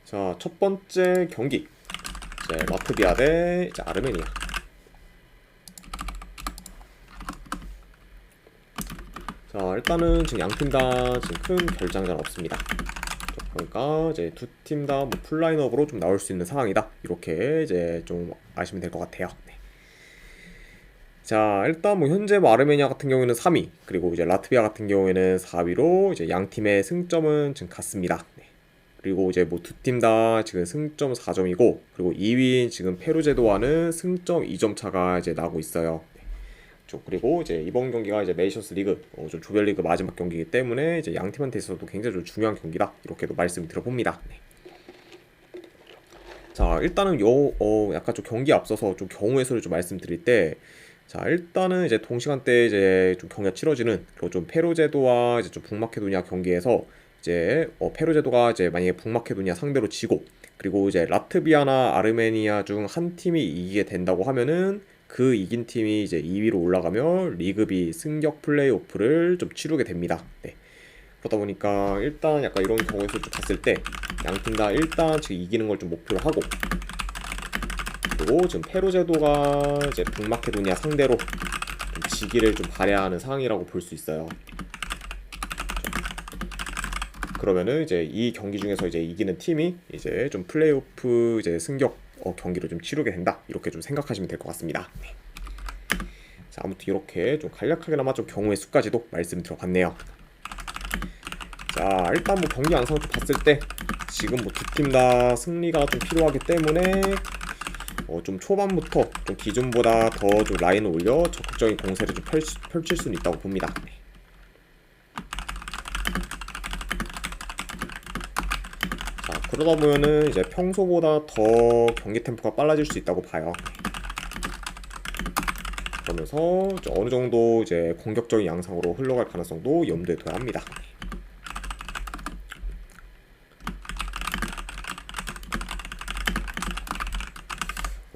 자, 첫 번째 경기. 이제 라트비아 대 이제 아르메니아. 자, 일단은 지금 양 팀 다 지금 큰 결장전 없습니다. 그러니까 이제 두 팀 다 뭐 풀라인업으로 좀 나올 수 있는 상황이다. 이렇게 이제 좀 아시면 될 것 같아요. 네. 자, 일단 뭐 현재 뭐 아르메니아 같은 경우에는 3위, 그리고 이제 라트비아 같은 경우에는 4위로 이제 양 팀의 승점은 지금 같습니다. 네. 그리고 이제 뭐 두 팀 다 지금 승점 4점이고, 그리고 2위인 지금 페루제도와는 승점 2점 차가 이제 나고 있어요. 그리고 이제 이번 경기가 이제 네이션스 리그, 좀 조별리그 마지막 경기이기 때문에 이제 양 팀한테 있어서도 굉장히 좀 중요한 경기다. 이렇게도 말씀을 드려봅니다. 네. 자, 일단은 약간 좀 경기 앞서서 좀 경우의 수를 좀 말씀드릴 때, 자, 일단은 이제 동시간대에 이제 좀 경기가 치러지는, 그리고 좀 페루제도와 이제 좀 북마케도니아 경기에서 이제 페루제도가 이제 만약에 북마케도니아 상대로 지고, 그리고 이제 라트비아나 아르메니아 중 한 팀이 이기게 된다고 하면은 그 이긴 팀이 이제 2위로 올라가며 리그비 승격 플레이오프를 좀 치르게 됩니다. 네. 그러다 보니까 일단 약간 이런 경우에서 좀 봤을 때 양 팀 다 일단 지금 이기는 걸 좀 목표로 하고, 그리고 지금 페루제도가 이제 북마케도니아 상대로 좀 지기를 좀 바라는 상황이라고 볼 수 있어요. 그러면은 이제 이 경기 중에서 이제 이기는 팀이 이제 좀 플레이오프 이제 승격 경기를 좀 치르게 된다. 이렇게 좀 생각하시면 될 것 같습니다. 네. 자, 아무튼 이렇게 좀 간략하게나마 좀 경우의 수까지도 말씀드려봤네요. 자, 일단 뭐 경기 양상을 봤을 때 지금 뭐 두 팀 다 승리가 좀 필요하기 때문에 좀 초반부터 좀 기존보다 더 좀 라인을 올려 적극적인 공세를 좀 펼칠 수는 있다고 봅니다. 네. 자, 그러다 보면은 이제 평소보다 더 경기 템포가 빨라질 수 있다고 봐요. 그러면서 어느 정도 이제 공격적인 양상으로 흘러갈 가능성도 염두에 둬야 합니다.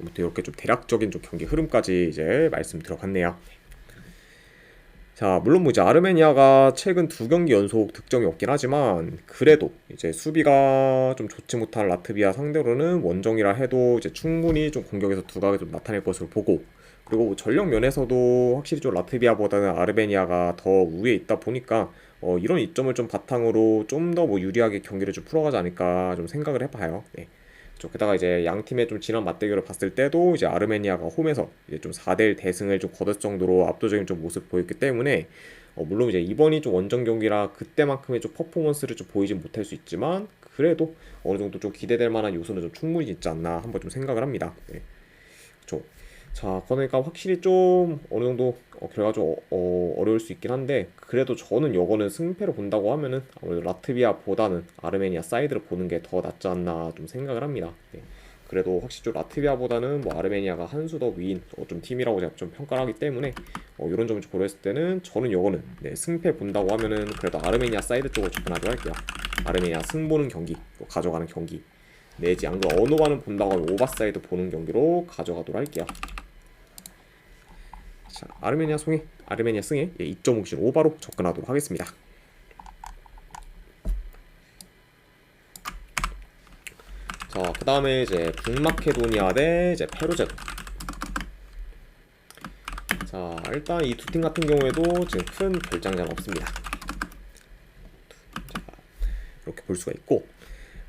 아무튼 이렇게 좀 대략적인 좀 경기 흐름까지 이제 말씀드려봤네요. 자, 물론 뭐 이제 아르메니아가 최근 두 경기 연속 득점이 없긴 하지만, 그래도 이제 수비가 좀 좋지 못한 라트비아 상대로는 원정이라 해도 이제 충분히 좀 공격에서 두각을 좀 나타낼 것으로 보고, 그리고 뭐 전력 면에서도 확실히 좀 라트비아보다는 아르메니아가 더 우위에 있다 보니까 이런 이점을 좀 바탕으로 좀 더 뭐 유리하게 경기를 좀 풀어가지 않을까 좀 생각을 해봐요. 네. 게다가 이제 양 팀의 좀 지난 맞대결을 봤을 때도 이제 아르메니아가 홈에서 이제 좀 4대1 대승을 좀 거둘 정도로 압도적인 좀 모습 보였기 때문에, 물론 이제 이번이 좀 원정 경기라 그때만큼의 좀 퍼포먼스를 좀 보이진 못할 수 있지만, 그래도 어느 정도 좀 기대될 만한 요소는 좀 충분히 있지 않나 한번 좀 생각을 합니다. 네. 그렇죠. 자, 그러니까 확실히 좀 어느 정도 결과적으로 어려울 수 있긴 한데, 그래도 저는 요거는 승패를 본다고 하면은 아무래도 라트비아보다는 아르메니아 사이드를 보는 게 더 낫지 않나 좀 생각을 합니다. 네. 그래도 확실히 좀 라트비아보다는 뭐 아르메니아가 한 수 더 위인 좀 팀이라고 제가 좀 평가를 하기 때문에 이런 점을 고려했을 때는 저는 요거는 네, 승패 본다고 하면은 그래도 아르메니아 사이드 쪽으로 접근하도록 할게요. 아르메니아 승 보는 경기, 가져가는 경기, 내지 안 그럼 어느와는 본다고 하면 오버사이드 보는 경기로 가져가도록 할게요. 자, 아르메니아 승에 2.5씩 오바로 접근하도록 하겠습니다. 자, 그 다음에 이제 북마케도니아 대 이제 페루제도. 자, 일단 이 두 팀 같은 경우에도 지금 큰 결장전 없습니다. 자, 이렇게 볼 수가 있고,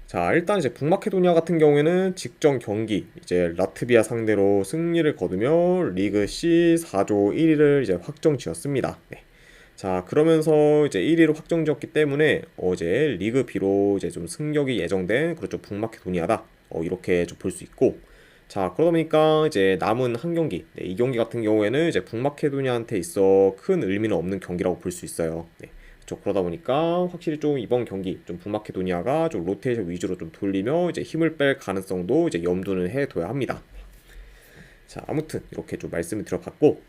자, 일단 이제 북마케도니아 같은 경우에는 직전 경기 이제 라트비아 상대로 승리를 거두며 리그 C 4조 1위를 이제 확정 지었습니다. 네. 자, 그러면서 이제 1위를 확정 지었기 때문에 이제 리그 B로 이제 좀 승격이 예정된, 그렇죠, 북마케도니아다. 이렇게 좀 볼 수 있고, 자, 그러다 보니까 이제 남은 한 경기, 네, 이 경기 같은 경우에는 이제 북마케도니아한테 있어 큰 의미는 없는 경기라고 볼 수 있어요. 네. 그러다 보니까 확실히 좀 이번 경기 좀 북마케도니아가 좀 로테이션 위주로 좀 돌리며 이제 힘을 뺄 가능성도 이제 염두는 해둬야 합니다. 자, 아무튼 이렇게 좀 말씀을 드려봤고,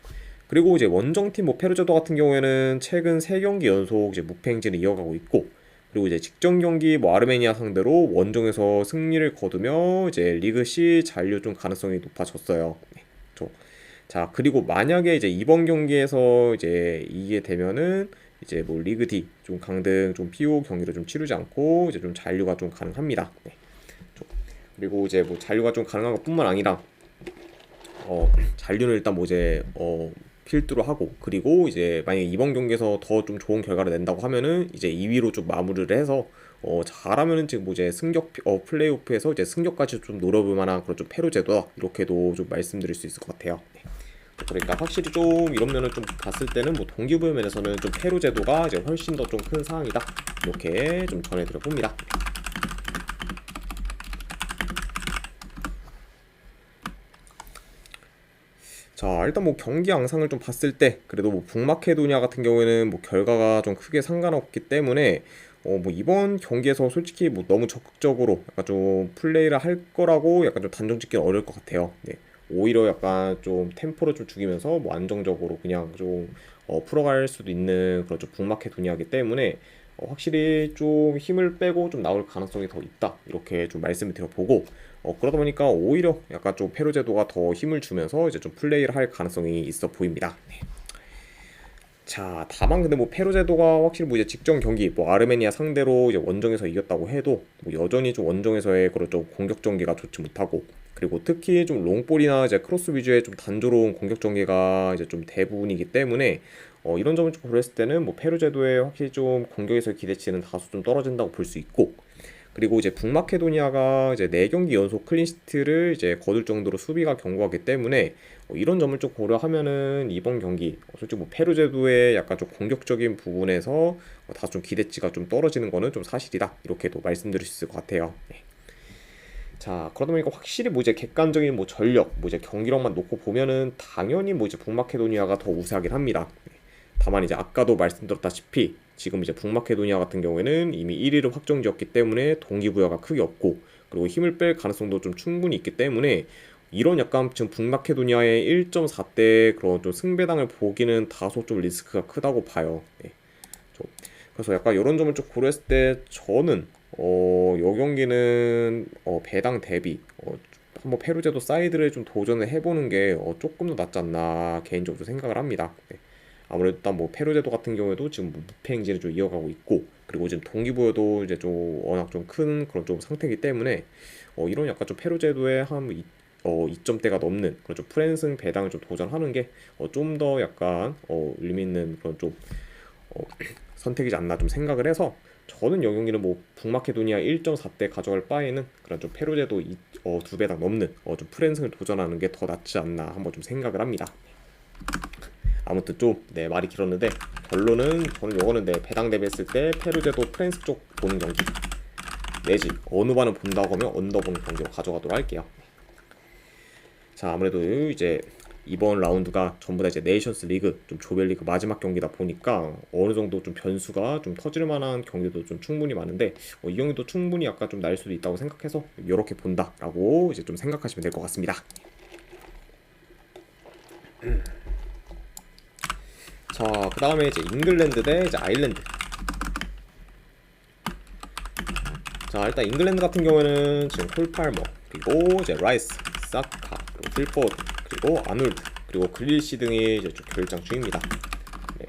그리고 이제 원정팀 뭐 페루제도 같은 경우에는 최근 3경기 연속 이제 무패 행진을 이어가고 있고, 그리고 이제 직전 경기 뭐 아르메니아 상대로 원정에서 승리를 거두며 이제 리그 C 잔류 좀 가능성이 높아졌어요. 네, 자, 그리고 만약에 이제 이번 경기에서 이제 이게 되면은 이제 뭐 리그 D 좀 강등 좀 PO 경기를 좀 치르지 않고 이제 좀 잔류가 좀 가능합니다. 네. 그리고 이제 뭐 잔류가 좀 가능한 것뿐만 아니라 잔류는 일단 뭐 이제 필두로 하고, 그리고 이제 만약에 이번 경기에서 더 좀 좋은 결과를 낸다고 하면은 이제 2위로 좀 마무리를 해서 잘하면은 지금 뭐 이제 승격 플레이오프에서 이제 승격까지 좀 노려볼 만한 그런 좀 패로 제도다, 이렇게도 좀 말씀드릴 수 있을 것 같아요. 네. 그러니까 확실히 좀 이런 면을 좀 봤을 때는 뭐 동기부여 면에서는 좀 패로 제도가 이제 훨씬 더 좀 큰 사항이다, 이렇게 좀 전해드려 봅니다. 자, 일단 뭐 경기 양상을 좀 봤을 때 그래도 뭐 북마케도니아 같은 경우에는 뭐 결과가 좀 크게 상관없기 때문에 뭐 이번 경기에서 솔직히 뭐 너무 적극적으로 약간 좀 플레이를 할 거라고 약간 좀 단정 짓기는 어려울 것 같아요. 네. 오히려 약간 좀 템포를 좀 죽이면서 뭐 안정적으로 그냥 좀 풀어갈 수도 있는 그런 좀 북마케도니아이기 때문에 확실히 좀 힘을 빼고 좀 나올 가능성이 더 있다, 이렇게 좀 말씀을 드려보고, 그러다 보니까 오히려 약간 좀 페루제도가 더 힘을 주면서 이제 좀 플레이를 할 가능성이 있어 보입니다. 네. 자, 다만 근데 뭐 페루제도가 확실히 뭐 이제 직전 경기 뭐 아르메니아 상대로 이제 원정에서 이겼다고 해도 뭐 여전히 좀 원정에서의 그런 좀 공격 전개가 좋지 못하고, 그리고 특히 좀 롱볼이나 이제 크로스 위주의 좀 단조로운 공격 전개가 이제 좀 대부분이기 때문에 이런 점을 좀 고려했을 때는 뭐 페루제도의 확실히 좀 공격에서의 기대치는 다소 좀 떨어진다고 볼 수 있고, 그리고 이제 북마케도니아가 이제 4경기 연속 클린시트를 이제 거둘 정도로 수비가 견고하기 때문에 이런 점을 좀 고려하면은 이번 경기 솔직히 뭐 페루제도의 약간 좀 공격적인 부분에서 다소 좀 기대치가 좀 떨어지는 거는 좀 사실이다, 이렇게도 말씀드릴 수 있을 것 같아요. 네. 자, 그러다 보니까 확실히 뭐 이제 객관적인 뭐 전력, 뭐 이제 경기력만 놓고 보면은 당연히 뭐 이제 북마케도니아가 더 우세하긴 합니다. 다만 이제 아까도 말씀드렸다시피 지금 이제 북마케도니아 같은 경우에는 이미 1위를 확정지었기 때문에 동기부여가 크게 없고, 그리고 힘을 뺄 가능성도 좀 충분히 있기 때문에 이런 약간 지금 북마케도니아의 1.4대 그런 좀 승배당을 보기는 다소 좀 리스크가 크다고 봐요. 네. 그래서 약간 이런 점을 좀 고려했을 때 저는 요 경기는 배당 대비 한번 페루제도 사이드를 좀 도전을 해보는 게 조금 더 낫지 않나 개인적으로 생각을 합니다. 네. 아무래도 일단 뭐 페루제도 같은 경우에도 지금 뭐 무패 행진을 좀 이어가고 있고, 그리고 지금 동기부여도 이제 좀 워낙 좀 큰 그런 좀 상태이기 때문에 이런 약간 좀 페루제도의 한 2점대가 넘는 그런 좀 프랜승 배당을 좀 도전하는 게 좀 더 약간 의미 있는 그런 좀 어, 선택이지 않나 좀 생각을 해서, 저는 이 경기는 뭐 북마케도니아 1.4대 가져갈 바에는 그런 좀 페루제도 2배당 넘는 좀 프랜승을 도전하는 게 더 낫지 않나 한번 좀 생각을 합니다. 아무튼 좀 말이 길었는데 결론은 저는 요거는 배당 대비했을 때 페루제도 프랜스 쪽 보는 경기 내지 어느 반을 본다고 하면 언더 보는 경기로 가져가도록 할게요. 자, 아무래도 이제 이번 라운드가 전부 다 이제 네이션스 리그 좀 조별리그 마지막 경기다 보니까 어느 정도 좀 변수가 좀 터질 만한 경기도 좀 충분히 많은데 이 경기도 충분히 약간 좀 날 수도 있다고 생각해서 이렇게 본다라고 이제 좀 생각하시면 될 것 같습니다. 자, 그 다음에 이제 잉글랜드 대 이제 아일랜드. 자, 일단 잉글랜드 같은 경우에는 지금 콜 팔머, 그리고 이제 라이스, 사카, 그리고 필포드, 그리고 아놀드, 그리고 글리시 등이 이제 좀 결장 중입니다. 네.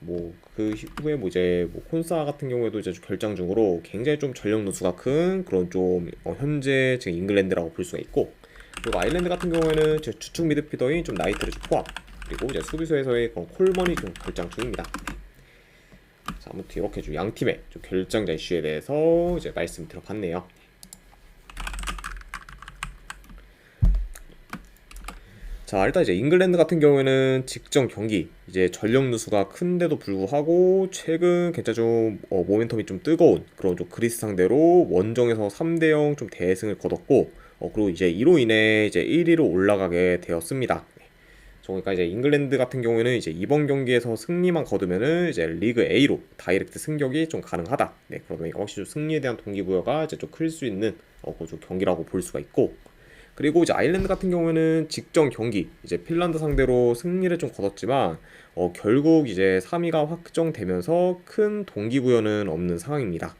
뭐 그 후에 뭐 이제 뭐 콘사 같은 경우에도 이제 결장 중으로 굉장히 좀 전력 누수가 큰 그런 좀 현재 지금 잉글랜드라고 볼 수가 있고, 그리고 아일랜드 같은 경우에는 제 주축 미드필더인 좀 나이트를 포함, 그리고 이제 수비수에서의 콜먼이 좀 결장 중입니다. 자, 아무튼 이렇게 좀 양 팀의 좀 결정자 이슈에 대해서 이제 말씀 드려봤네요. 자, 일단 이제 잉글랜드 같은 경우에는 직전 경기 이제 전력 누수가 큰데도 불구하고 최근 괜찮 좀 모멘텀이 좀 뜨거운 그런 좀 그리스 상대로 원정에서 3대0 좀 대승을 거뒀고, 그리고 이제 이로 인해 이제 1위로 올라가게 되었습니다. 그러니까 이제 잉글랜드 같은 경우에는 이제 이번 경기에서 승리만 거두면은 이제 리그 A로 다이렉트 승격이 좀 가능하다. 네, 그러다 보니까 확실히 승리에 대한 동기부여가 이제 좀 클 수 있는 좀 경기라고 볼 수가 있고, 그리고 이제 아일랜드 같은 경우에는 직전 경기 이제 핀란드 상대로 승리를 좀 거뒀지만 결국 이제 3위가 확정되면서 큰 동기부여는 없는 상황입니다.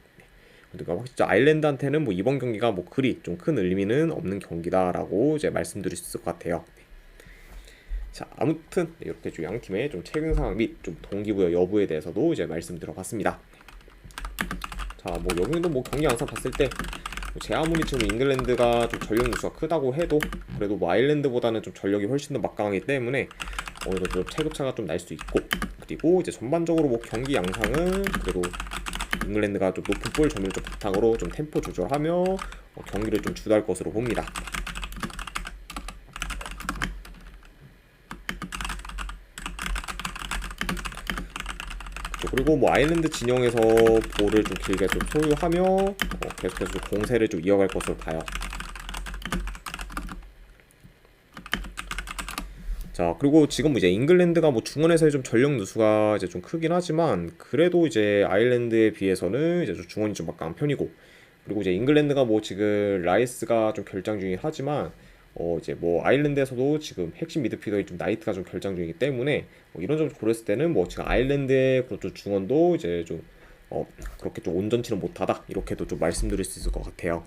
그러니까 확실히 아일랜드한테는 뭐 이번 경기가 뭐 그리 좀 큰 의미는 없는 경기다라고 이제 말씀드릴 수 있을 것 같아요. 자, 아무튼 이렇게 좀 양 팀의 좀 최근 상황 및 좀 동기부여 여부에 대해서도 이제 말씀드려봤습니다. 자, 뭐 여기도 뭐 경기 양상 봤을 때 제 아무리 지금 잉글랜드가 좀 전력 누수가 크다고 해도 그래도 뭐 아일랜드보다는 좀 전력이 훨씬 더 막강하기 때문에 이거 좀 체급차가 좀 날 수 있고, 그리고 이제 전반적으로 뭐 경기 양상은 그래도 잉글랜드가 좀 높은 볼 점유율 좀 바탕으로 좀 템포 조절하며 경기를 좀 주도할 것으로 봅니다. 그리고 뭐 아일랜드 진영에서 볼을 좀 길게 좀 소유하며 계속해서 좀 공세를 좀 이어갈 것으로 봐요. 자, 그리고 지금 이제 잉글랜드가 뭐 중원에서의 좀 전력 누수가 이제 좀 크긴 하지만 그래도 이제 아일랜드에 비해서는 이제 좀 중원이 좀 막강한 편이고, 그리고 이제 잉글랜드가 뭐 지금 라이스가 좀 결장 중이긴 하지만 이제 뭐 아일랜드에서도 지금 핵심 미드필더인 좀 나이트가 좀 결장 중이기 때문에 이런 점 고렸을 때는 뭐 지금 아일랜드의 그런 좀 중원도 이제 좀 그렇게 좀 온전치는 못하다 이렇게도 좀 말씀드릴 수 있을 것 같아요.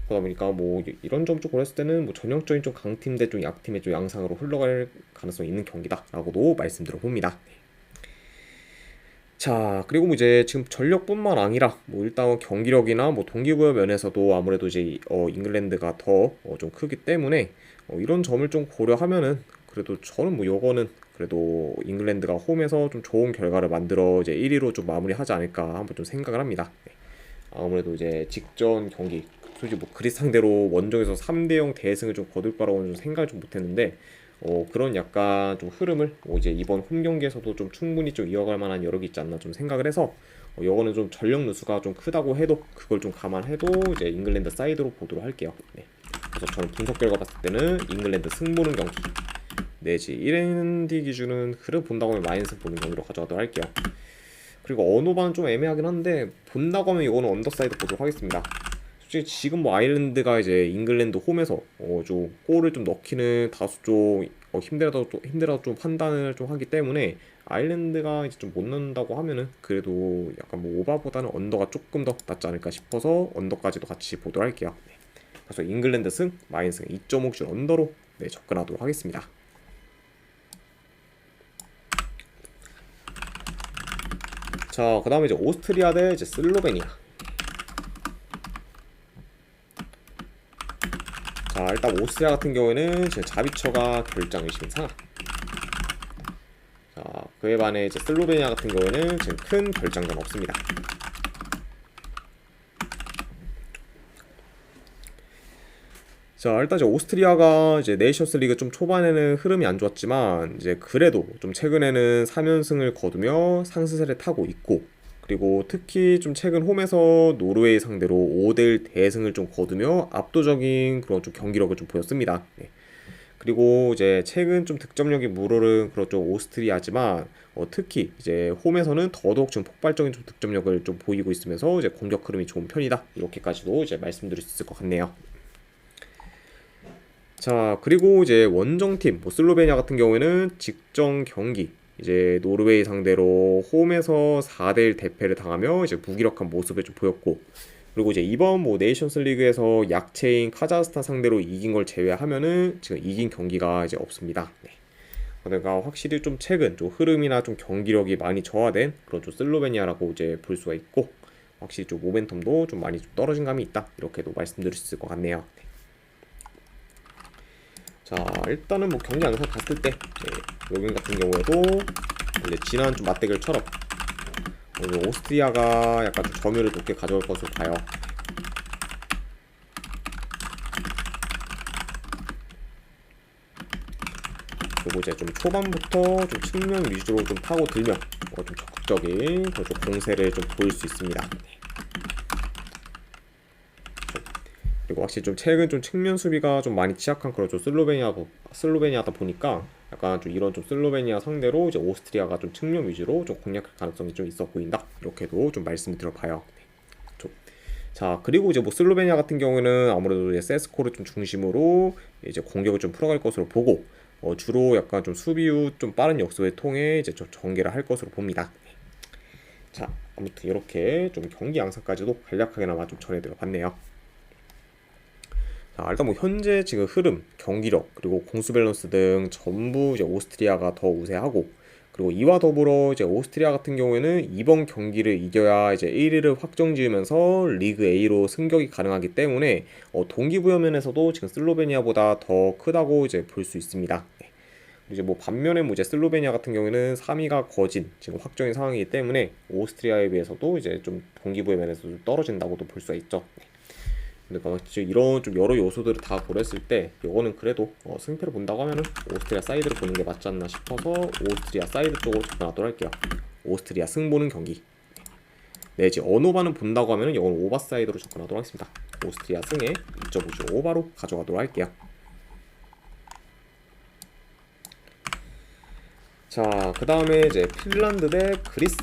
그러다 보니까 뭐 이런 점 좀 고렸을 때는 뭐 전형적인 좀 강팀 대 좀 약팀의 좀 양상으로 흘러갈 가능성이 있는 경기다라고도 말씀드려 봅니다. 자, 그리고 뭐 이제 지금 전력뿐만 아니라 뭐 일단 경기력이나 뭐 동기부여 면에서도 아무래도 이제 잉글랜드가 더 좀 크기 때문에 이런 점을 좀 고려하면은 그래도 저는 뭐 요거는 그래도 잉글랜드가 홈에서 좀 좋은 결과를 만들어 이제 1위로 좀 마무리하지 않을까 한번 좀 생각을 합니다. 네. 아무래도 이제 직전 경기 솔직히 뭐 그리스 상대로 원정에서 3대0 대승을 좀 거둘 거라고는 좀 생각을 좀 못했는데 그런 약간 좀 흐름을 이제 이번 홈 경기에서도 좀 충분히 좀 이어갈 만한 여력이 있지 않나 좀 생각을 해서 요거는 좀 전력 누수가 좀 크다고 해도 그걸 좀 감안해도 이제 잉글랜드 사이드로 보도록 할게요. 네. 그래서 저는 분석 결과 봤을 때는 잉글랜드 승 보는 경기 내지 1엔디 기준은 흐름 본다고 하면 마이너스 보는 경기로 가져가도록 할게요. 그리고 언어반은 좀 애매하긴 한데 본다고 하면 이거는 언더사이드 보도록 하겠습니다. 솔직히 지금 뭐 아일랜드가 이제 잉글랜드 홈에서 좀 골을 좀 넣기는 다소 좀 힘들어도 좀 판단을 좀 하기 때문에 아일랜드가 이제 좀 못 넣는다고 하면은 그래도 약간 뭐 오바보다는 언더가 조금 더 낫지 않을까 싶어서 언더까지도 같이 보도록 할게요. 네. 그래서 잉글랜드 승 마이너스 2.5줄 언더로 네, 접근하도록 하겠습니다. 자, 그 다음에 이제 오스트리아 대 이제 슬로베니아. 자, 일단 오스트리아 같은 경우에는 지금 자비처가 결장 의심 상하. 자, 그에 반해 이제 슬로베니아 같은 경우에는 지금 큰 결장전 없습니다. 자, 일단 이제 오스트리아가 이제 네이션스 리그 좀 초반에는 흐름이 안 좋았지만 이제 그래도 좀 최근에는 3연승을 거두며 상승세를 타고 있고, 그리고 특히 좀 최근 홈에서 노르웨이 상대로 5대1 대승을 좀 거두며 압도적인 그런 좀 경기력을 좀 보였습니다. 네. 그리고 이제 최근 좀 득점력이 물오른 그런 좀 오스트리아지만 특히 이제 홈에서는 더더욱 좀 폭발적인 좀 득점력을 좀 보이고 있으면서 이제 공격 흐름이 좋은 편이다. 이렇게까지도 이제 말씀드릴 수 있을 것 같네요. 자, 그리고 이제 원정팀 뭐 슬로베니아 같은 경우에는 직전 경기 이제 노르웨이 상대로 홈에서 4대1 대패를 당하며 이제 무기력한 모습을 좀 보였고, 그리고 이제 이번 뭐 네이션스 리그에서 약체인 카자흐스탄 상대로 이긴 걸 제외하면은 지금 이긴 경기가 이제 없습니다. 네. 그러니까 확실히 좀 최근 좀 흐름이나 좀 경기력이 많이 저하된 그런 좀 슬로베니아라고 이제 볼 수가 있고, 확실히 좀 모멘텀도 좀 많이 좀 떨어진 감이 있다 이렇게도 말씀드릴 수 있을 것 같네요. 네. 자, 일단은 뭐 경기 양상 봤을 때 여기 같은 경우에도 이제 지난 좀 맞대결처럼 오스트리아가 약간 좀 점유율을 높게 가져올 것으로 봐요. 그리고 이제 좀 초반부터 좀 측면 위주로 좀 파고 들면 좀 적극적인 그런 좀 공세를 좀 보일 수 있습니다. 그리고 확실히 좀 최근 좀 측면 수비가 좀 많이 취약한 그런 좀 슬로베니아다 보니까 약간 좀 이런 좀 슬로베니아 상대로 이제 오스트리아가 좀 측면 위주로 좀 공략할 가능성이 좀 있어 보인다. 이렇게도 좀 말씀을 드려봐요. 자, 그리고 이제 뭐 슬로베니아 같은 경우는 아무래도 이제 세스코를 좀 중심으로 이제 공격을 좀 풀어갈 것으로 보고 주로 약간 좀 수비 후 좀 빠른 역습을 통해 이제 좀 전개를 할 것으로 봅니다. 자, 아무튼 이렇게 좀 경기 양상까지도 간략하게나마 좀 전해드려 봤네요. 자, 일단 뭐 현재 지금 흐름, 경기력, 그리고 공수 밸런스 등 전부 이제 오스트리아가 더 우세하고, 그리고 이와 더불어 이제 오스트리아 같은 경우에는 이번 경기를 이겨야 이제 1위를 확정지으면서 리그 A로 승격이 가능하기 때문에 동기부여 면에서도 지금 슬로베니아보다 더 크다고 이제 볼 수 있습니다. 이제 뭐 반면에 뭐 이제 슬로베니아 같은 경우에는 3위가 거진 지금 확정인 상황이기 때문에 오스트리아에 비해서도 이제 좀 동기부여 면에서 좀 떨어진다고도 볼 수가 있죠. 그러니까 이런 좀 여러 요소들을 다 고려했을 때 이거는 그래도 승패를 본다고 하면은 오스트리아 사이드를 보는 게 맞지 않나 싶어서 오스트리아 사이드 쪽으로 접근하도록 할게요. 오스트리아 승 보는 경기 내지 언오바는 본다고 하면은 이건 오바 사이드로 접근하도록 하겠습니다. 오스트리아 승에 2.5 오바로 가져가도록 할게요. 자, 그 다음에 이제 핀란드 대 그리스.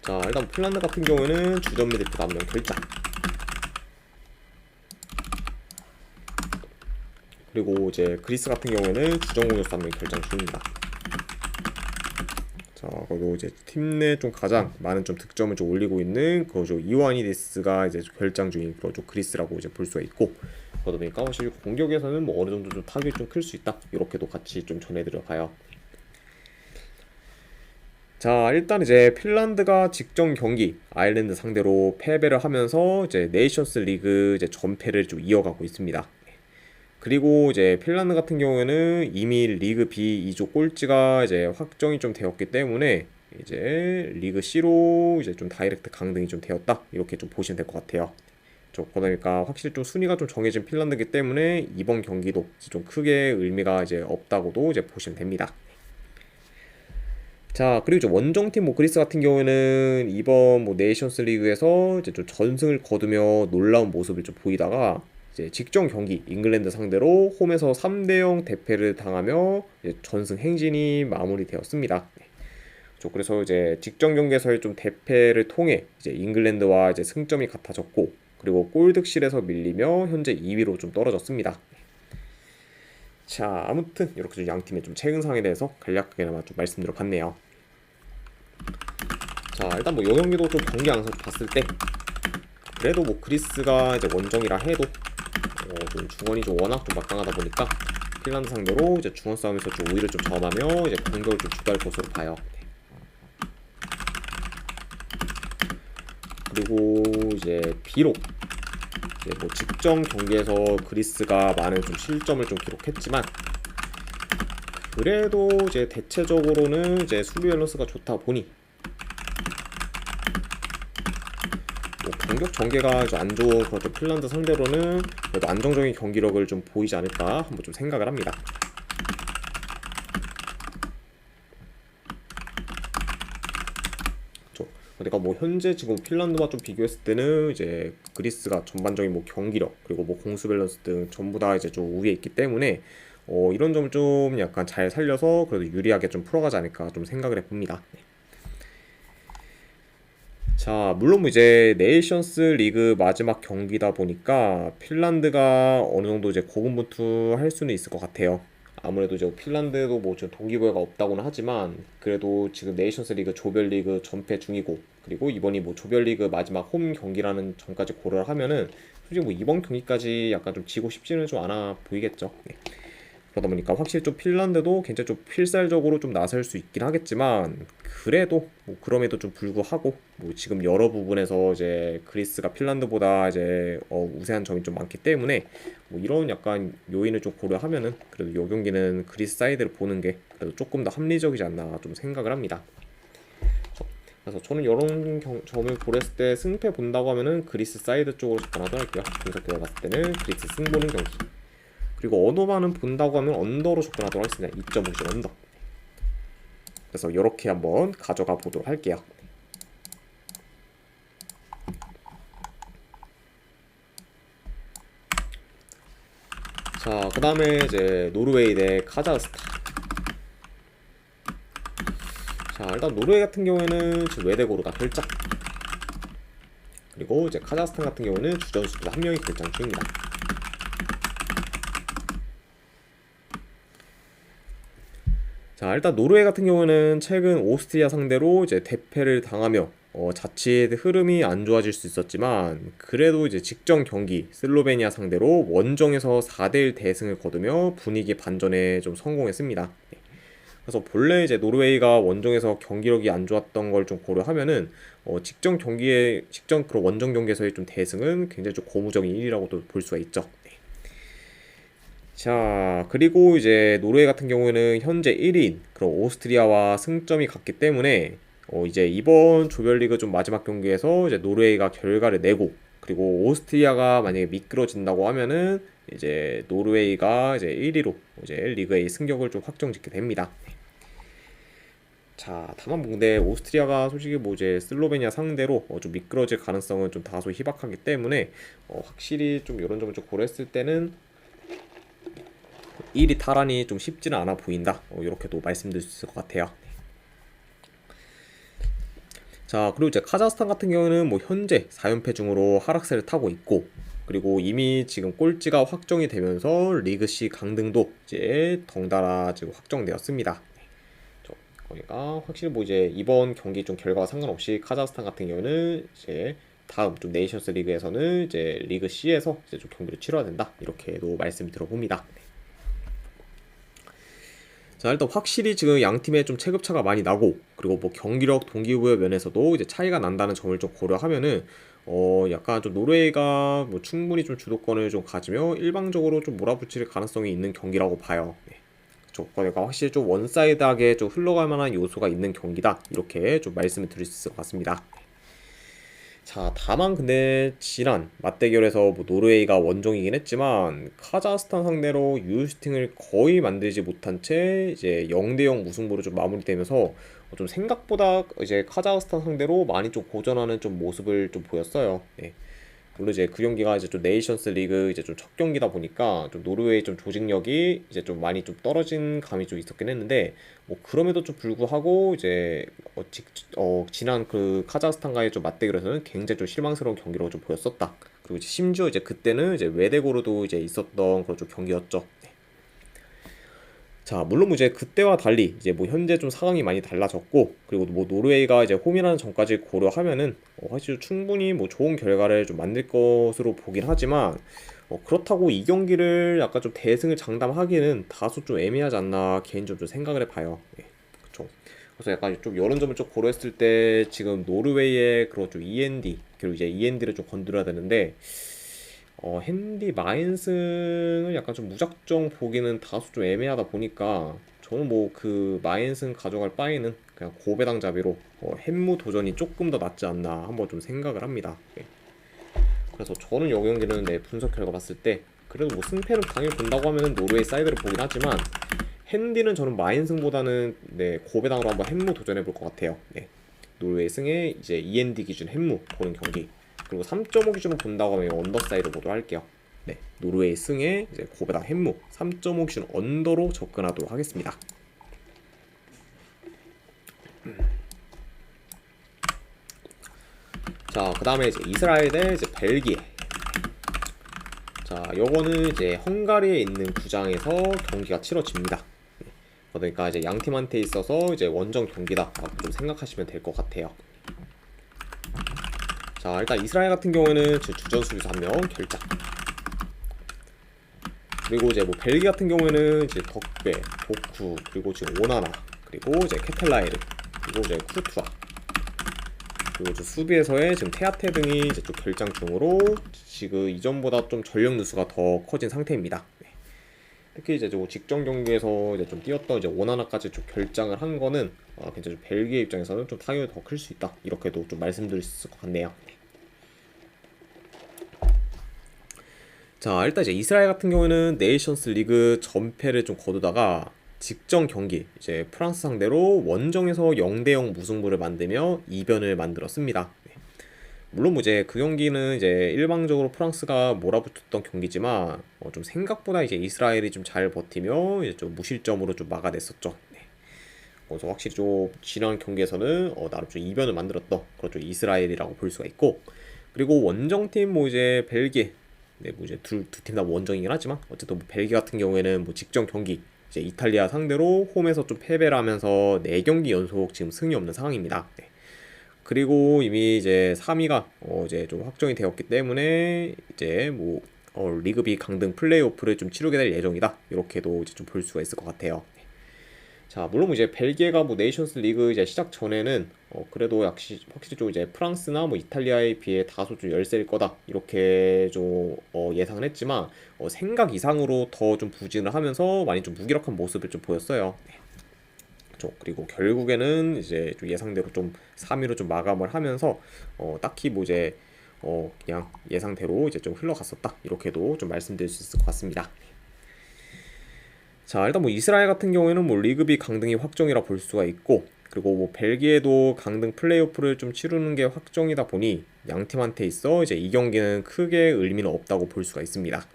자, 일단 핀란드 같은 경우에는 주전 미드필더 한 명 결장. 그리고 이제 그리스 같은 경우에는 주전 공격수 한 명 결장 중입니다. 자, 그리고 이제 팀 내 좀 가장 많은 좀 득점을 좀 올리고 있는 그저 이와니디스가 이제 결장 중인 그런 좀 그리스라고 이제 볼 수가 있고, 그러다 보니까 사실 공격에서는 뭐 어느 정도 좀 타격이 좀 클 수 있다. 이렇게도 같이 좀 전해드려 봐요. 자, 일단 이제 핀란드가 직전 경기 아일랜드 상대로 패배를 하면서 이제 네이션스 리그 이제 전패를 좀 이어가고 있습니다. 그리고 이제 핀란드 같은 경우에는 이미 리그 B 2조 꼴찌가 이제 확정이 좀 되었기 때문에 이제 리그 C로 이제 좀 다이렉트 강등이 좀 되었다. 이렇게 좀 보시면 될 것 같아요. 그러니까 확실히 좀 순위가 좀 정해진 핀란드이기 때문에 이번 경기도 좀 크게 의미가 이제 없다고도 이제 보시면 됩니다. 자, 그리고 이제 원정팀 뭐 그리스 같은 경우에는 이번 뭐 네이션스 리그에서 이제 좀 전승을 거두며 놀라운 모습을 좀 보이다가 이제 직전 경기 잉글랜드 상대로 홈에서 3대0 대패를 당하며 이제 전승 행진이 마무리되었습니다. 그래서 이제 직전 경기에서의 좀 대패를 통해 이제 잉글랜드와 이제 승점이 같아졌고, 그리고 골득실에서 밀리며 현재 2위로 좀 떨어졌습니다. 자, 아무튼 이렇게 좀 양 팀의 좀 최근 상황에 대해서 간략하게나마 좀 말씀드려 봤네요. 자, 일단 뭐 이 경기도 좀 경기 양상 봤을 때 그래도 뭐 그리스가 이제 원정이라 해도 좀 중원이 좀 워낙 좀 막강하다 보니까 핀란드 상대로 이제 중원 싸움에서 좀 우위를 좀 점하며 이제 공격을 좀 주도할 것으로 봐요. 그리고 이제 비록 이제 뭐 직전 경기에서 그리스가 많은 좀 실점을 좀 기록했지만 그래도 이제 대체적으로는 이제 수비 밸런스가 좋다 보니 뭐 공격 전개가 좀 안 좋은 그런 핀란드 상대로는 그래도 안정적인 경기력을 좀 보이지 않을까 한번 좀 생각을 합니다. 그러니까 뭐 현재 지금 핀란드와 좀 비교했을 때는 이제 그리스가 전반적인 뭐 경기력 그리고 뭐 공수 밸런스 등 전부 다 이제 좀 우위에 있기 때문에 이런 점을 좀 약간 잘 살려서 그래도 유리하게 좀 풀어가지 않을까 좀 생각을 해봅니다. 자, 물론 뭐 이제 네이션스 리그 마지막 경기다 보니까 핀란드가 어느 정도 이제 고군분투할 수는 있을 것 같아요. 아무래도 이제 핀란드도 뭐 지금 동기부여가 없다고는 하지만 그래도 지금 네이션스 리그 조별리그 전패 중이고, 그리고 이번이 뭐 조별리그 마지막 홈 경기라는 점까지 고려를 하면은 솔직히 뭐 이번 경기까지 약간 좀 지고 싶지는 좀 않아 보이겠죠. 네. 그러다 보니까 확실히 좀 핀란드도 굉장히 좀 필살적으로 좀 나설 수 있긴 하겠지만 그래도 뭐 그럼에도 좀 불구하고 뭐 지금 여러 부분에서 이제 그리스가 핀란드보다 이제 우세한 점이 좀 많기 때문에 뭐 이런 약간 요인을 좀 고려하면은 그래도 요 경기는 그리스 사이드를 보는 게 그래도 조금 더 합리적이지 않나 좀 생각을 합니다. 그래서 저는 이런 점을 고려했을 때 승패 본다고 하면은 그리스 사이드 쪽으로 접근하도록 할게요. 분석대로 봤을 때는 그리스 승 보는 경기. 그리고 언어만은 본다고 하면 언더로 접근하도록 하겠습니다. 2.5씩 언더. 그래서 이렇게 한번 가져가 보도록 할게요. 자, 그 다음에 이제 노르웨이 대 카자흐스탄. 자, 일단 노르웨이 같은 경우에는 지금 외대고르가 결장. 그리고 이제 카자흐스탄 같은 경우는 주전 수비수 한 명이 결장 중입니다. 자, 일단 노르웨이 같은 경우는 최근 오스트리아 상대로 이제 대패를 당하며 자칫 흐름이 안 좋아질 수 있었지만 그래도 이제 직전 경기 슬로베니아 상대로 원정에서 4대1 대승을 거두며 분위기 반전에 좀 성공했습니다. 그래서 본래 이제 노르웨이가 원정에서 경기력이 안 좋았던 걸 좀 고려하면은 직전 그런 원정 경기에서의 좀 대승은 굉장히 좀 고무적인 일이라고도 볼 수가 있죠. 자, 그리고 이제 노르웨이 같은 경우에는 현재 1위인 그런 오스트리아와 승점이 같기 때문에 이제 이번 조별리그 좀 마지막 경기에서 이제 노르웨이가 결과를 내고 그리고 오스트리아가 만약에 미끄러진다고 하면은 이제 노르웨이가 이제 1위로 이제 리그 A 승격을 좀 확정짓게 됩니다. 자, 다만 뭐 근데 오스트리아가 솔직히 뭐 이제 슬로베니아 상대로 좀 미끄러질 가능성은 좀 다소 희박하기 때문에 확실히 좀 이런 점을 좀 고려했을 때는 1위 탈환이 좀 쉽지는 않아 보인다. 이렇게도 말씀드릴 수 있을 것 같아요. 자, 그리고 이제 카자흐스탄 같은 경우는 뭐 현재 4연패 중으로 하락세를 타고 있고 그리고 이미 지금 꼴찌가 확정이 되면서 리그 C 강등도 이제 덩달아 지금 확정되었습니다. 그러니까 확실히 뭐 이제 이번 경기 좀 결과와 상관없이 카자흐스탄 같은 경우는 이제 다음 좀 네이션스 리그에서는 이제 리그 C에서 이제 좀 경기를 치러야 된다 이렇게도 말씀 들어봅니다. 자, 일단 확실히 지금 양 팀의 좀 체급차가 많이 나고 그리고 뭐 경기력 동기부여 면에서도 이제 차이가 난다는 점을 좀 고려하면은 약간 좀 노르웨이가 뭐 충분히 좀 주도권을 좀 가지며 일방적으로 좀 몰아붙일 가능성이 있는 경기라고 봐요. 그러니까 확실히 좀 원사이드하게 좀 흘러갈 만한 요소가 있는 경기다 이렇게 좀 말씀을 드릴 수 있을 것 같습니다. 자, 다만 근데 지난 맞대결에서 뭐 노르웨이가 원정이긴 했지만 카자흐스탄 상대로 유효슈팅을 거의 만들지 못한 채 이제 0대0 무승부로 좀 마무리되면서 좀 생각보다 이제 카자흐스탄 상대로 많이 좀 고전하는 좀 모습을 좀 보였어요. 네. 물론 이제 그 경기가 이제 좀 네이션스 리그 이제 좀 첫 경기다 보니까 좀 노르웨이 좀 조직력이 이제 좀 많이 좀 떨어진 감이 좀 있었긴 했는데 뭐 그럼에도 좀 불구하고 이제 지난 그 카자흐스탄과의 좀 맞대결에서는 굉장히 좀 실망스러운 경기로 좀 보였었다. 그리고 이제 심지어 이제 그때는 이제 외대고로도 이제 있었던 그런 좀 경기였죠. 자, 물론 뭐 이제 그때와 달리 이제 뭐 현재 좀 상황이 많이 달라졌고 그리고 뭐 노르웨이가 이제 홈이라는 점까지 고려하면은 사실 충분히 뭐 좋은 결과를 좀 만들 것으로 보긴 하지만 그렇다고 이 경기를 약간 좀 대승을 장담하기는 다소 좀 애매하지 않나 개인적으로 좀 생각을 해봐요. 예, 그쵸. 그래서 약간 좀 이런 점을 좀 고려했을 때 지금 노르웨이의 그런 좀 END 그리고 이제 END를 좀 건드려야 되는데 핸디 마인슨을 약간 좀 무작정 보기는 다소 좀 애매하다 보니까 저는 뭐 그 마인슨 가져갈 바에는 그냥 고배당 잡이로 햄무 도전이 조금 더 낫지 않나 한번 좀 생각을 합니다. 네. 그래서 저는 이 경기는 내 분석 결과 봤을 때 그래도 뭐 승패를 당연히 본다고 하면은 노르웨이 사이드를 보긴 하지만 핸디는 저는 마인슨보다는 네 고배당으로 한번 햄무 도전해 볼 것 같아요. 네. 노르웨이 승에 이제 END 기준 햄무 보는 경기. 그리고 3.5 기준으로 본다고 하면 언더사이드 보도록 할게요. 네, 노르웨이 승에 이제 고배당 햄무 3.5 기준 언더로 접근하도록 하겠습니다. 자, 그 다음에 이제 이스라엘 대 이제 벨기에. 자, 요거는 이제 헝가리에 있는 구장에서 경기가 치러집니다. 그러니까 이제 양 팀한테 있어서 이제 원정 경기다라고 좀 생각하시면 될 것 같아요. 자, 일단 이스라엘 같은 경우에는 주전 수비수 1명 결장. 그리고 이제 뭐 벨기에 같은 경우에는 이제 덕배, 도쿠, 그리고 지금 오나나, 그리고 이제 케텔라에르, 그리고 이제 쿠르투아, 그리고 이제 수비에서의 지금 테아테 등이 이제 좀 결장 중으로 지금 이전보다 좀 전력 누수가 더 커진 상태입니다. 네. 특히 이제 좀 직전 경기에서 이제 좀 뛰었던 이제 오나나까지 좀 결장을 한 거는 굉장히 벨기에 입장에서는 좀 타격이 더 클 수 있다. 이렇게도 좀 말씀드릴 수 있을 것 같네요. 자, 일단 이제 이스라엘 같은 경우에는 네이션스 리그 전패를 좀 거두다가 직전 경기 이제 프랑스 상대로 원정에서 0대0 무승부를 만들며 이변을 만들었습니다. 물론 뭐 이제 그 경기는 이제 일방적으로 프랑스가 몰아붙었던 경기지만 좀 생각보다 이제 이스라엘이 좀 잘 버티며 이제 좀 무실점으로 좀 막아냈었죠. 그래서 확실히 좀 지난 경기에서는 나름 좀 이변을 만들었던 그런 좀 이스라엘이라고 볼 수가 있고 그리고 원정팀 뭐 이제 벨기에 네, 뭐 이제 두 팀 다 원정이긴 하지만 어쨌든 뭐 벨기에 같은 경우에는 뭐 직전 경기 이제 이탈리아 상대로 홈에서 좀 패배를 하면서 4경기 연속 지금 승이 없는 상황입니다. 네. 그리고 이미 이제 3위가 이제 좀 확정이 되었기 때문에 이제 뭐 리그 B 강등 플레이오프를 좀 치르게 될 예정이다. 이렇게도 이제 좀 볼 수가 있을 것 같아요. 자, 물론 이제 벨기에가 뭐 네이션스 리그 이제 시작 전에는 그래도 역시 확실히 좀 이제 프랑스나 뭐 이탈리아에 비해 다소 좀 열세일 거다 이렇게 좀 예상을 했지만 생각 이상으로 더 좀 부진을 하면서 많이 좀 무기력한 모습을 좀 보였어요. 그리고 결국에는 이제 좀 예상대로 좀 3위로 좀 마감을 하면서 딱히 뭐 이제 그냥 예상대로 이제 좀 흘러갔었다 이렇게도 좀 말씀드릴 수 있을 것 같습니다. 자, 일단 뭐 이스라엘 같은 경우에는 뭐 리그비 강등이 확정이라 볼 수가 있고, 그리고 뭐 벨기에도 강등 플레이오프를 좀 치르는 게 확정이다 보니 양 팀한테 있어 이제 이 경기는 크게 의미는 없다고 볼 수가 있습니다.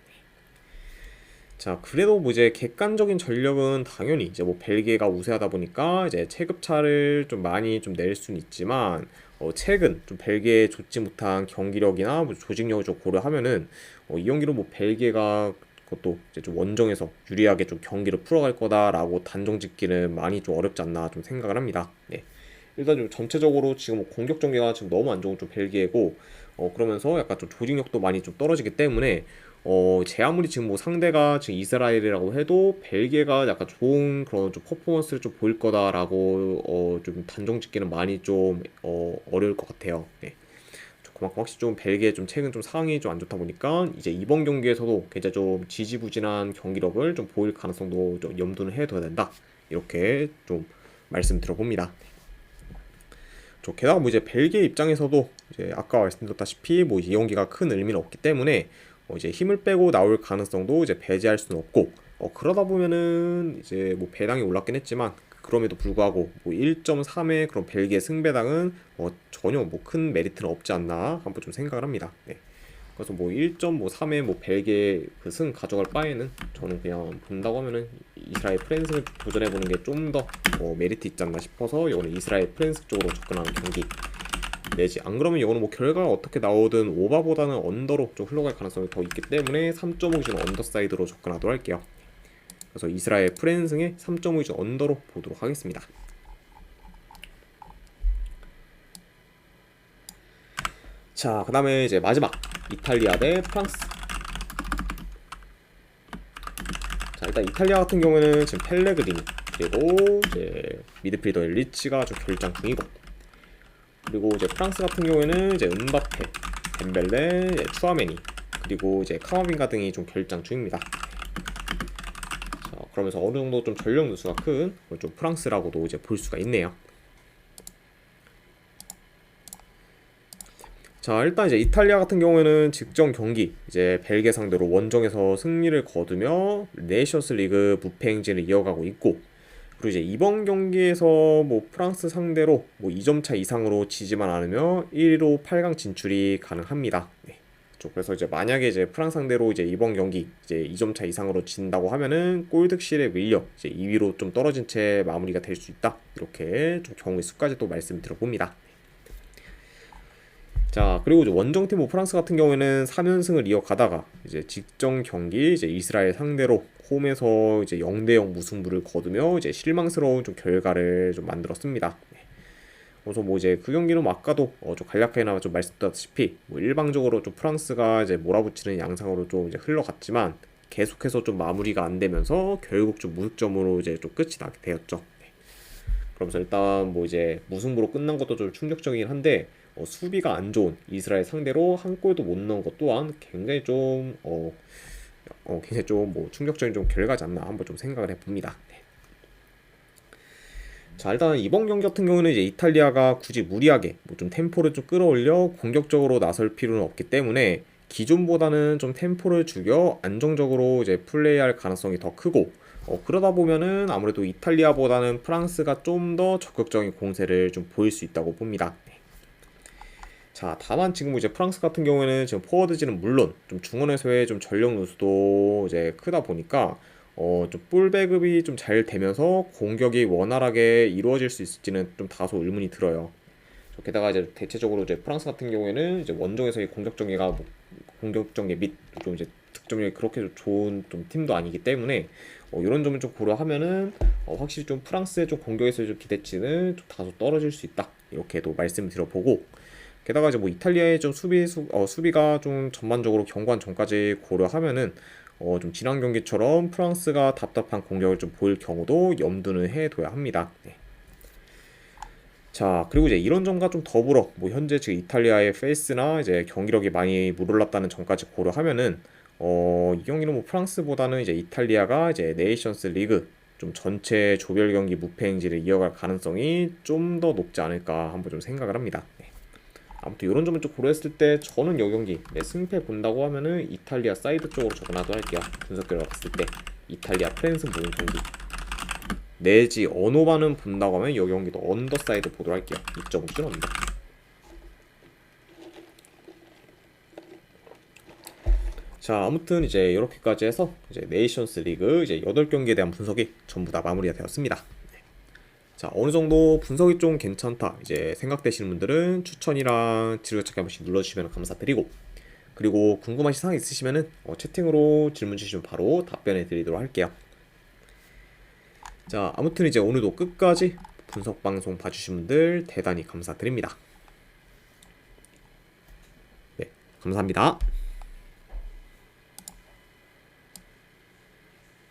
자, 그래도 뭐 이제 객관적인 전력은 당연히 이제 뭐 벨기에가 우세하다 보니까 이제 체급차를 좀 많이 좀 낼 수는 있지만 최근 좀 벨기에 좋지 못한 경기력이나 뭐 조직력을 좀 고려하면은 이 경기로 뭐 벨기에가 그것도 이제 좀 원정에서 유리하게 좀 경기를 풀어갈 거다라고 단정짓기는 많이 좀 어렵지 않나 좀 생각을 합니다. 네. 일단 좀 전체적으로 지금 뭐 공격 전개가 지금 너무 안 좋은 좀 벨기에고 그러면서 약간 좀 조직력도 많이 좀 떨어지기 때문에 제 아무리 지금 뭐 상대가 지금 이스라엘이라고 해도 벨기에가 약간 좋은 그런 좀 퍼포먼스를 좀 보일 거다라고 좀 단정짓기는 많이 좀 어려울 것 같아요. 네. 그만큼 확실히 좀 벨기에 좀 최근 좀 상황이 좀 안 좋다 보니까 이제 이번 경기에서도 굉장히 좀 지지부진한 경기력을 좀 보일 가능성도 좀 염두는 해둬야 된다. 이렇게 좀 말씀드려봅니다. 게다가 뭐 이제 벨기에 입장에서도 이제 아까 말씀드렸다시피 뭐 이 경기가 큰 의미는 없기 때문에 이제 힘을 빼고 나올 가능성도 이제 배제할 수는 없고 그러다 보면은 이제 뭐 배당이 올랐긴 했지만 그럼에도 불구하고 뭐 1.3의 그런 벨기에 승배당은 전혀 뭐 큰 메리트는 없지 않나 한번 좀 생각을 합니다. 네. 그래서 뭐 1.3의 뭐 벨기에 그 승 가져갈 바에는 저는 그냥 본다고 하면은 이스라엘 프랜스 도전해 보는 게 좀 더 메리트 있지 않나 싶어서 이거는 이스라엘 프랜스 쪽으로 접근하는 경기 내지 안 그러면 이거는 뭐 결과가 어떻게 나오든 오바보다는 언더로 좀 흘러갈 가능성이 더 있기 때문에 3.5 기준 언더사이드로 접근하도록 할게요. 그래서 이스라엘 프랜승의 3.5 기준 언더로 보도록 하겠습니다. 자, 그 다음에 이제 마지막 이탈리아 대 프랑스. 자, 일단 이탈리아 같은 경우에는 지금 펠레그리니 그리고 이제 미드필더 리치가 좀 결장 중이고, 그리고 이제 프랑스 같은 경우에는 이제 음바페, 덴벨레, 추아메니 그리고 이제 카마빈가 등이 좀 결장 중입니다. 자, 그러면서 어느 정도 좀 전력 누수가 큰 좀 프랑스라고도 이제 볼 수가 있네요. 자, 일단 이제 이탈리아 같은 경우에는 직전 경기 이제 벨기에 상대로 원정에서 승리를 거두며 네이션스 리그 무패 행진을 이어가고 있고, 그리고 이제 이번 경기에서 뭐 프랑스 상대로 뭐 2점 차 이상으로 지지만 않으면 1위로 8강 진출이 가능합니다. 네. 그래서 이제 만약에 이제 프랑스 상대로 이제 이번 경기 이제 2점 차 이상으로 진다고 하면은 골득실에 밀려 이제 2위로 좀 떨어진 채 마무리가 될 수 있다. 이렇게 좀 경우의 수까지 또 말씀드려봅니다. 자, 그리고 이제 원정팀 뭐 프랑스 같은 경우에는 3연승을 이어가다가 이제 직전 경기 이제 이스라엘 상대로 홈에서 이제 0대0 무승부를 거두며 이제 실망스러운 좀 결과를 좀 만들었습니다. 네. 그래서 뭐 이제 그 경기는 뭐 아까도 좀 간략하게나마 좀 말씀드렸다시피 뭐 일방적으로 좀 프랑스가 이제 몰아붙이는 양상으로 좀 이제 흘러갔지만 계속해서 좀 마무리가 안 되면서 결국 좀 무득점으로 이제 좀 끝이 나게 되었죠. 네. 그러면서 일단 뭐 이제 무승부로 끝난 것도 좀 충격적이긴 한데 수비가 안 좋은 이스라엘 상대로 한 골도 못 넣은 것 또한 굉장히 좀 굉장히 좀 뭐 충격적인 좀 결과지 않나 한번 좀 생각을 해봅니다. 네. 자, 일단 이번 경기 같은 경우는 이제 이탈리아가 굳이 무리하게 뭐 좀 템포를 좀 끌어올려 공격적으로 나설 필요는 없기 때문에 기존보다는 좀 템포를 죽여 안정적으로 이제 플레이할 가능성이 더 크고 그러다 보면은 아무래도 이탈리아보다는 프랑스가 좀 더 적극적인 공세를 좀 보일 수 있다고 봅니다. 자, 다만 지금 이제 프랑스 같은 경우에는 지금 포워드진은 물론 좀 중원에서의 좀 전력 누수도 이제 크다 보니까 좀 볼 배급이 좀 잘 되면서 공격이 원활하게 이루어질 수 있을지는 좀 다소 의문이 들어요. 게다가 이제 대체적으로 이제 프랑스 같은 경우에는 이제 원정에서의 공격 전개가 공격 전개 및 좀 이제 득점력이 그렇게 좋은 좀 팀도 아니기 때문에 이런 점을 좀 고려하면은 확실히 좀 프랑스의 좀 공격에서의 좀 기대치는 좀 다소 떨어질 수 있다. 이렇게도 말씀을 드려보고, 게다가 이제 뭐 이탈리아의 좀 수비가 좀 전반적으로 경관 전까지 고려하면은 좀 지난 경기처럼 프랑스가 답답한 공격을 좀 보일 경우도 염두는 해둬야 합니다. 네. 자, 그리고 이제 이런 점과 좀 더불어 뭐 현재 지금 이탈리아의 페이스나 이제 경기력이 많이 물올랐다는 점까지 고려하면은 이 경기는 뭐 프랑스보다는 이제 이탈리아가 이제 네이션스 리그 좀 전체 조별 경기 무패 행진을 이어갈 가능성이 좀 더 높지 않을까 한번 좀 생각을 합니다. 네. 아무튼 이런 점을 좀 고려했을 때 저는 이 경기 승패 본다고 하면은 이탈리아 사이드 쪽으로 접근하도록 할게요. 분석 결과 봤을 때 이탈리아 프랑스 모든 경기 내지 언어반은 본다고 하면 이 경기도 언더사이드 보도록 할게요. 2.5점 언더. 자, 아무튼 이제 이렇게까지 해서 이제 네이션스 리그 이제 8경기에 대한 분석이 전부 다 마무리가 되었습니다. 자, 어느 정도 분석이 좀 괜찮다 이제 생각되시는 분들은 추천이랑 즐겨찾기 한 번씩 눌러주시면 감사드리고, 그리고 궁금하신 사항 있으시면은 채팅으로 질문 주시면 바로 답변해 드리도록 할게요. 자, 아무튼 이제 오늘도 끝까지 분석 방송 봐주신 분들 대단히 감사드립니다. 네, 감사합니다.